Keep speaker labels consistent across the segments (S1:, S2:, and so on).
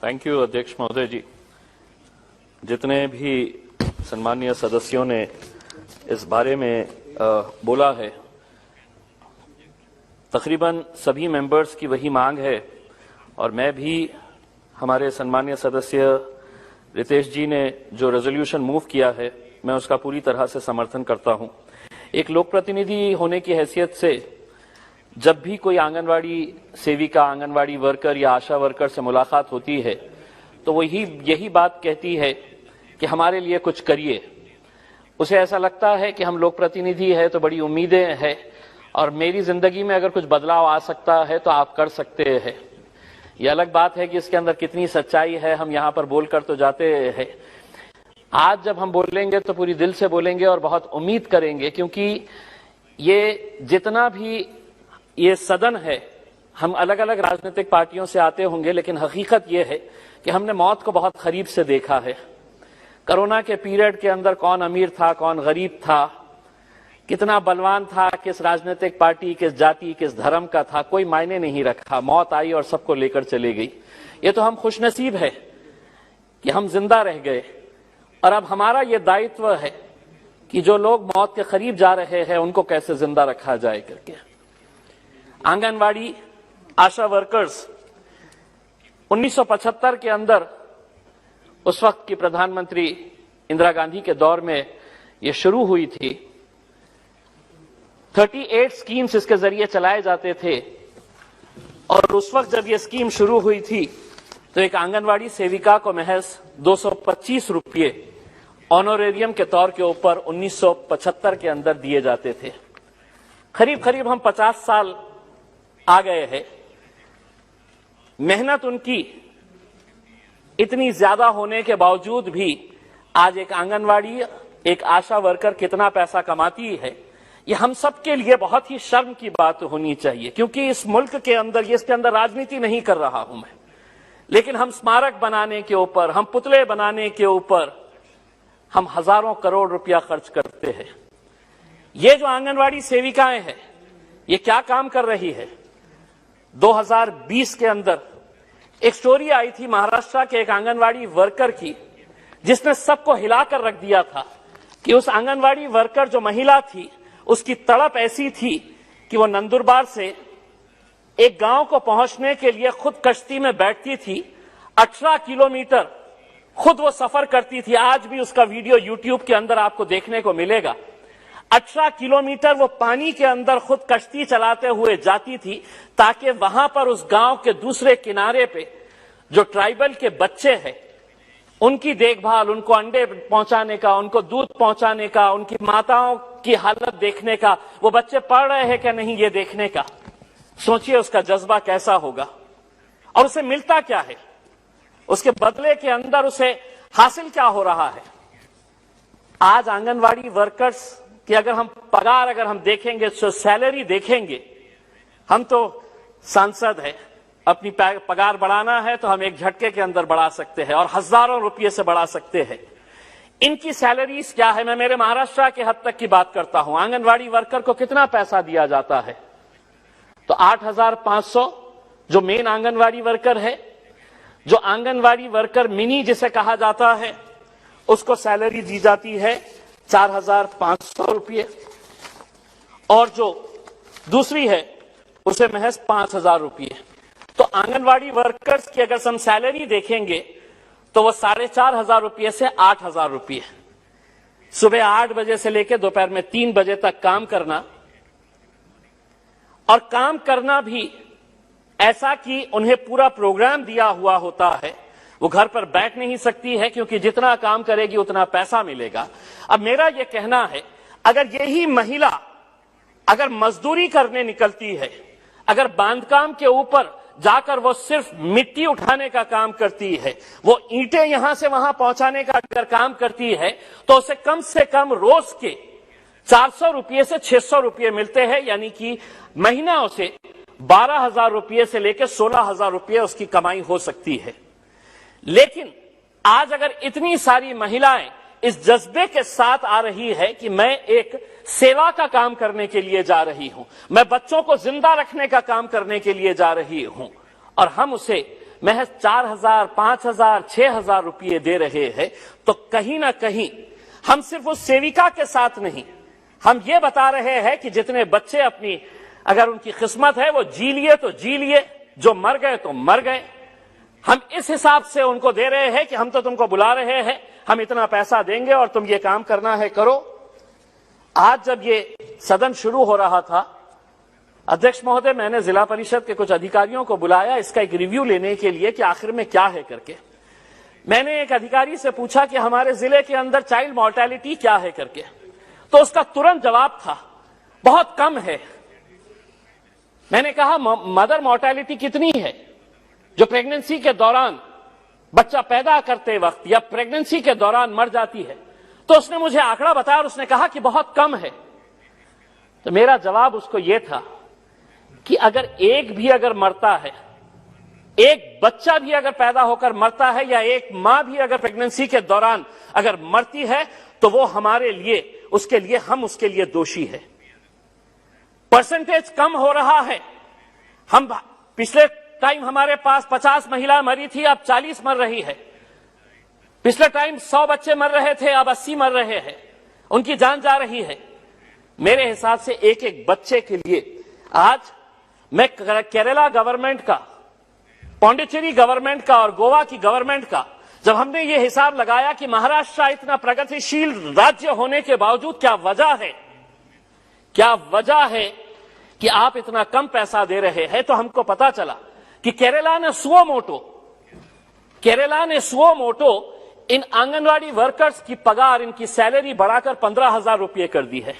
S1: Thank you अध्यक्ष महोदय जी। जितने भी सम्मानीय सदस्यों ने इस बारे में बोला है, तकरीबन सभी मेंबर्स की वही मांग है और मैं भी हमारे सम्मानीय सदस्य रितेश जी ने जो रेजोल्यूशन मूव किया है मैं उसका पूरी तरह से समर्थन करता हूं। एक लोक प्रतिनिधि होने की हैसियत से जब भी कोई आंगनवाड़ी सेविका, आंगनवाड़ी वर्कर या आशा वर्कर से मुलाकात होती है तो वो यही बात कहती है कि हमारे लिए कुछ करिए। उसे ऐसा लगता है कि हम लोक प्रतिनिधि है तो बड़ी उम्मीदें हैं और मेरी जिंदगी में अगर कुछ बदलाव आ सकता है तो आप कर सकते हैं। ये अलग बात है कि इसके अंदर कितनी सच्चाई है, हम यहां पर बोलकर तो जाते हैं। आज जब हम बोलेंगे तो पूरी दिल से बोलेंगे और बहुत उम्मीद करेंगे, क्योंकि ये जितना भी ये सदन है, हम अलग अलग राजनीतिक पार्टियों से आते होंगे, लेकिन हकीकत ये है कि हमने मौत को बहुत करीब से देखा है। कोरोना के पीरियड के अंदर कौन अमीर था, कौन गरीब था, कितना बलवान था, किस राजनीतिक पार्टी, किस जाति, किस धर्म का था, कोई मायने नहीं रखा। मौत आई और सबको लेकर चली गई। ये तो हम खुशनसीब है कि हम जिंदा रह गए और अब हमारा ये दायित्व है कि जो लोग मौत के करीब जा रहे हैं उनको कैसे जिंदा रखा जाए करके। आंगनवाड़ी आशा वर्कर्स 1975 के अंदर उस वक्त की प्रधानमंत्री इंदिरा गांधी के दौर में ये शुरू हुई थी। 38 स्कीम्स इसके जरिए चलाए जाते थे और उस वक्त जब ये स्कीम शुरू हुई थी तो एक आंगनवाड़ी सेविका को महज 225 रुपये ऑनोरेरियम के तौर के ऊपर 1975 के अंदर दिए जाते थे। करीब करीब हम 50 साल आ गए हैं। मेहनत उनकी इतनी ज्यादा होने के बावजूद भी आज एक आंगनवाड़ी, एक आशा वर्कर कितना पैसा कमाती है, ये हम सबके लिए बहुत ही शर्म की बात होनी चाहिए। क्योंकि इस मुल्क के अंदर, इसके अंदर राजनीति नहीं कर रहा हूं मैं, लेकिन हम स्मारक बनाने के ऊपर, हम पुतले बनाने के ऊपर हम हजारों करोड़ रुपया खर्च करते हैं। ये जो आंगनवाड़ी सेविकाएं हैं ये क्या काम कर रही है? 2020 के अंदर एक स्टोरी आई थी महाराष्ट्र के एक आंगनवाड़ी वर्कर की, जिसने सबको हिलाकर रख दिया था कि उस आंगनवाड़ी वर्कर जो महिला थी उसकी तड़प ऐसी थी कि वो नंदुरबार से एक गांव को पहुंचने के लिए खुद कश्ती में बैठती थी। 18 किलोमीटर खुद वो सफर करती थी। आज भी उसका वीडियो YouTube के अंदर आपको देखने को मिलेगा। 18 किलोमीटर वो पानी के अंदर खुद कश्ती चलाते हुए जाती थी ताकि वहां पर उस गांव के दूसरे किनारे पे जो ट्राइबल के बच्चे हैं उनकी देखभाल, उनको अंडे पहुंचाने का, उनको दूध पहुंचाने का, उनकी माताओं की हालत देखने का, वो बच्चे पढ़ रहे हैं क्या नहीं ये देखने का। सोचिए उसका जज्बा कैसा होगा। और उसे मिलता क्या है, उसके बदले के अंदर उसे हासिल क्या हो रहा है। आज आंगनवाड़ी वर्कर्स कि अगर हम पगार अगर हम देखेंगे, सैलरी देखेंगे, हम तो सांसद हैं, अपनी पगार बढ़ाना है तो हम एक झटके के अंदर बढ़ा सकते हैं और हजारों रुपये से बढ़ा सकते हैं। इनकी सैलरीज क्या है? मैं मेरे महाराष्ट्र के हद तक की बात करता हूं। आंगनवाड़ी वर्कर को कितना पैसा दिया जाता है? तो 8,500 जो मेन आंगनवाड़ी वर्कर है, जो आंगनवाड़ी वर्कर मिनी जिसे कहा जाता है, उसको सैलरी दी जाती है 4,500 रुपये और जो दूसरी है उसे महज 5,000 रुपये। तो आंगनवाड़ी वर्कर्स की अगर हम सैलरी देखेंगे तो वो 4,500 रुपये से 8,000 रुपये। सुबह 8 बजे से लेकर दोपहर में 3 बजे तक काम करना, और काम करना भी ऐसा कि उन्हें पूरा प्रोग्राम दिया हुआ होता है। वो घर पर बैठ नहीं सकती है क्योंकि जितना काम करेगी उतना पैसा मिलेगा। अब मेरा यह कहना है, अगर यही महिला अगर मजदूरी करने निकलती है, अगर बांधकाम के ऊपर जाकर वो सिर्फ मिट्टी उठाने का काम करती है, वो ईंटें यहां से वहां पहुंचाने का अगर काम करती है, तो उसे कम से कम रोज के 400 रुपये से 600 रुपये मिलते हैं। यानी कि महीना उसे 12,000 रुपये से लेकर 16,000 रुपये उसकी कमाई हो सकती है। लेकिन आज अगर इतनी सारी महिलाएं इस जज्बे के साथ आ रही है कि मैं एक सेवा का काम करने के लिए जा रही हूं, मैं बच्चों को जिंदा रखने का काम करने के लिए जा रही हूं, और हम उसे महज 4,000, 5,000, 6,000 रुपये दे रहे हैं, तो कहीं ना कहीं हम सिर्फ उस सेविका के साथ नहीं, हम ये बता रहे हैं कि जितने बच्चे अपनी, अगर उनकी किस्मत है वो जी लिए तो जी लिए, जो मर गए तो मर गए। हम इस हिसाब से उनको दे रहे हैं कि हम तो तुमको बुला रहे हैं, हम इतना पैसा देंगे और तुम ये काम करना है करो। आज जब ये सदन शुरू हो रहा था, अध्यक्ष महोदय, मैंने जिला परिषद के कुछ अधिकारियों को बुलाया इसका एक रिव्यू लेने के लिए कि आखिर में क्या है करके। मैंने एक अधिकारी से पूछा कि हमारे जिले के अंदर चाइल्ड मॉर्टेलिटी क्या है करके, तो उसका तुरंत जवाब था बहुत कम है। मैंने कहा मदर मॉर्टेलिटी कितनी है, जो प्रेगनेंसी के दौरान बच्चा पैदा करते वक्त या प्रेगनेंसी के दौरान मर जाती है? तो उसने मुझे आंकड़ा बताया और उसने कहा कि बहुत कम है। तो मेरा जवाब उसको यह था कि अगर एक भी अगर मरता है, एक बच्चा भी अगर पैदा होकर मरता है, या एक मां भी अगर प्रेगनेंसी के दौरान अगर मरती है, तो वो हमारे लिए, उसके लिए, हम उसके लिए दोषी है। परसेंटेज कम हो रहा है। हम पिछले टाइम हमारे पास 50 महिला मरी थी, अब 40 मर रही है। पिछले टाइम 100 बच्चे मर रहे थे, अब 80 मर रहे हैं, उनकी जान जा रही है। मेरे हिसाब से एक एक बच्चे के लिए आज मैं केरला गवर्नमेंट का, पौंडीचेरी गवर्नमेंट का और गोवा की गवर्नमेंट का, जब हमने ये हिसाब लगाया कि महाराष्ट्र इतना प्रगतिशील राज्य होने के बावजूद क्या वजह है कि आप इतना कम पैसा दे रहे हैं, तो हमको पता चला कि केरला ने सुओ मोटो इन आंगनवाड़ी वर्कर्स की पगार, इनकी सैलरी बढ़ाकर 15,000 रुपये कर दी है।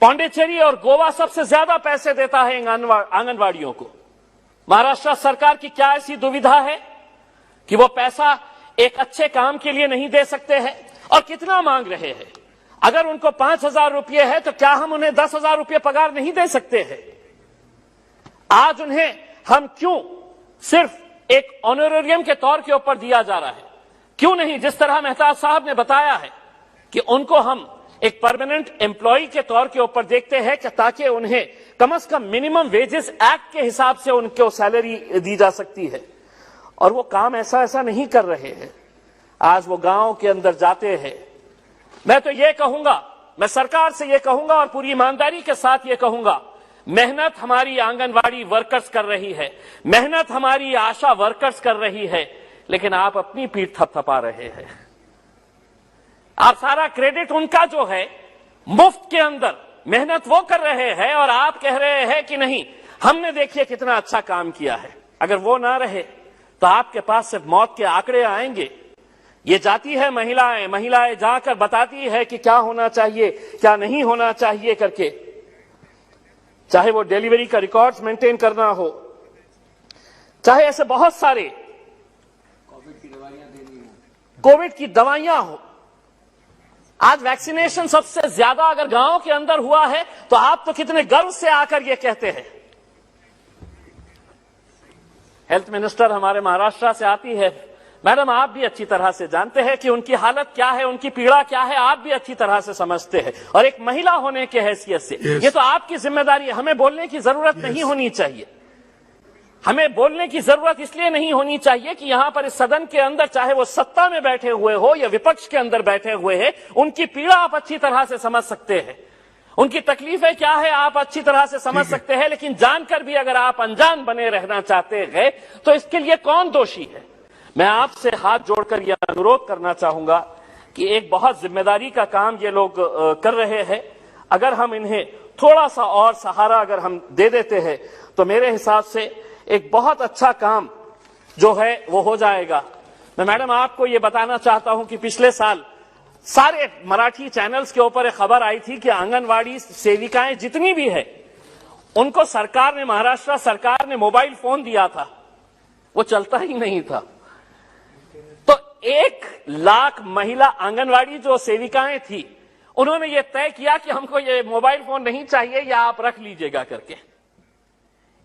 S1: पौंडीचेरी और गोवा सबसे ज्यादा पैसे देता है आंगनवाड़ियों को। महाराष्ट्र सरकार की क्या ऐसी दुविधा है कि वो पैसा एक अच्छे काम के लिए नहीं दे सकते हैं? और कितना मांग रहे हैं? अगर उनको 5,000 रुपये है तो क्या हम उन्हें 10,000 रुपये पगार नहीं दे सकते हैं? आज उन्हें हम क्यों सिर्फ एक ऑनरेरियम के तौर के ऊपर दिया जा रहा है? क्यों नहीं, जिस तरह मेहता साहब ने बताया है कि उनको हम एक परमानेंट एम्प्लॉय के तौर के ऊपर देखते हैं कि ताकि उन्हें कम से कम मिनिमम वेजेस एक्ट के हिसाब से उनको सैलरी दी जा सकती है। और वो काम ऐसा नहीं कर रहे हैं। आज वो गांव के अंदर जाते हैं। मैं तो ये कहूंगा, मैं सरकार से ये कहूंगा और पूरी ईमानदारी के साथ ये कहूंगा, मेहनत हमारी आंगनवाड़ी वर्कर्स कर रही है, मेहनत हमारी आशा वर्कर्स कर रही है, लेकिन आप अपनी पीठ थपथपा रहे हैं। आप सारा क्रेडिट उनका जो है, मुफ्त के अंदर मेहनत वो कर रहे हैं और आप कह रहे हैं कि नहीं, हमने देखिए कितना अच्छा काम किया है। अगर वो ना रहे तो आपके पास सिर्फ मौत के आंकड़े आएंगे। ये जाती है महिलाएं जाकर बताती है कि क्या होना चाहिए, क्या नहीं होना चाहिए करके, चाहे वो डिलीवरी का रिकॉर्ड्स मेंटेन करना हो, चाहे ऐसे बहुत सारे कोविड की दवाइयां हो। आज वैक्सीनेशन सबसे ज्यादा अगर गांव के अंदर हुआ है, तो आप तो कितने गर्व से आकर ये कहते हैं। हेल्थ मिनिस्टर हमारे महाराष्ट्र से आती है। मैडम, आप भी अच्छी तरह से जानते हैं कि उनकी हालत क्या है, उनकी पीड़ा क्या है, आप भी अच्छी तरह से समझते हैं। और एक महिला होने के हैसियत से ये तो आपकी जिम्मेदारी है। हमें बोलने की जरूरत नहीं होनी चाहिए। हमें बोलने की जरूरत इसलिए नहीं होनी चाहिए कि यहां पर इस सदन के अंदर, चाहे वो सत्ता में बैठे हुए हो या विपक्ष के अंदर बैठे हुए हैं, उनकी पीड़ा आप अच्छी तरह से समझ सकते हैं, उनकी तकलीफें क्या है आप अच्छी तरह से समझ सकते हैं। लेकिन जानकर भी अगर आप अनजान बने रहना चाहते हैं, तो इसके लिए कौन दोषी है? मैं आपसे हाथ जोड़कर यह अनुरोध करना चाहूंगा कि एक बहुत जिम्मेदारी का काम ये लोग कर रहे हैं। अगर हम इन्हें थोड़ा सा और सहारा अगर हम दे देते हैं, तो मेरे हिसाब से एक बहुत अच्छा काम जो है वो हो जाएगा। मैं मैडम आपको ये बताना चाहता हूं कि पिछले साल सारे मराठी चैनल्स के ऊपर एक खबर आई थी कि आंगनवाड़ी सेविकाएं जितनी भी है, उनको सरकार ने, महाराष्ट्र सरकार ने मोबाइल फोन दिया था, वो चलता ही नहीं था। तो 1 लाख महिला आंगनवाड़ी जो सेविकाएं थी, उन्होंने ये तय किया कि हमको ये मोबाइल फोन नहीं चाहिए, या आप रख लीजिएगा करके।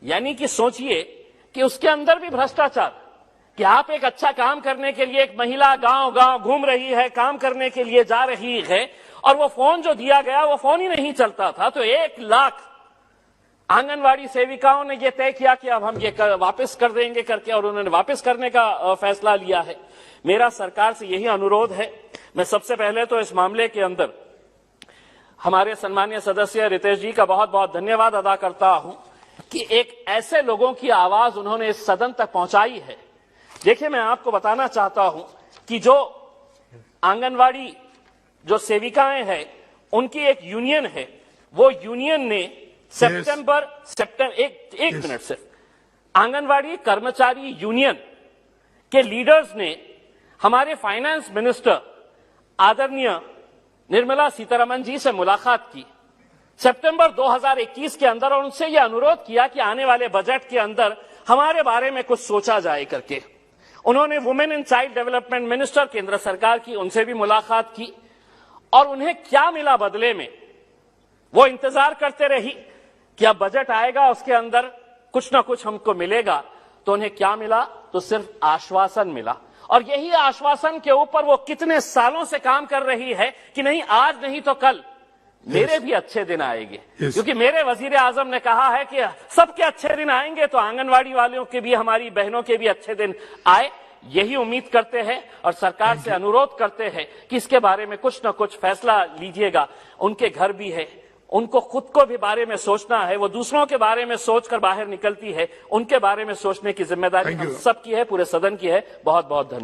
S1: यानी कि सोचिए कि उसके अंदर भी भ्रष्टाचार, कि आप एक अच्छा काम करने के लिए, एक महिला गांव गांव घूम रही है, काम करने के लिए जा रही है, और वो फोन जो दिया गया वो फोन ही नहीं चलता था। तो 1 लाख आंगनवाड़ी सेविकाओं ने यह तय किया कि अब हम ये वापस कर देंगे करके, और उन्होंने वापस करने का फैसला लिया है। मेरा सरकार से यही अनुरोध है। मैं सबसे पहले तो इस मामले के अंदर हमारे सम्मानीय सदस्य रितेश जी का बहुत बहुत धन्यवाद अदा करता हूं कि एक ऐसे लोगों की आवाज उन्होंने इस सदन तक पहुंचाई है। देखिए, मैं आपको बताना चाहता हूं कि जो आंगनवाड़ी जो सेविकाएं हैं, उनकी एक यूनियन है, वो यूनियन ने एक मिनट सिर्फ, आंगनवाड़ी कर्मचारी यूनियन के लीडर्स ने हमारे फाइनेंस मिनिस्टर आदरणीय निर्मला सीतारमण जी से मुलाकात की सितंबर 2021 के अंदर, और उनसे यह अनुरोध किया कि आने वाले बजट के अंदर हमारे बारे में कुछ सोचा जाए करके। उन्होंने women and child development minister केंद्र सरकार की, उनसे भी मुलाकात की, और उन्हें क्या मिला बदले में? वो इंतजार करते रही कि अब बजट आएगा, उसके अंदर कुछ ना कुछ हमको मिलेगा। तो उन्हें क्या मिला? तो सिर्फ आश्वासन मिला। और यही आश्वासन के ऊपर वो कितने सालों से काम कर रही है कि नहीं, आज नहीं तो कल मेरे भी अच्छे दिन आएंगे। क्योंकि मेरे वजीर आजम ने कहा है कि सबके अच्छे दिन आएंगे, तो आंगनवाड़ी वालों के भी, हमारी बहनों के भी अच्छे दिन आए। यही उम्मीद करते हैं और सरकार से अनुरोध करते हैं कि इसके बारे में कुछ न कुछ फैसला लीजिएगा। उनके घर भी है, उनको खुद को भी बारे में सोचना है। वो दूसरों के बारे में सोचकर बाहर निकलती है, उनके बारे में सोचने की जिम्मेदारी हम सबकी है, पूरे सदन की है। बहुत बहुत धन्यवाद।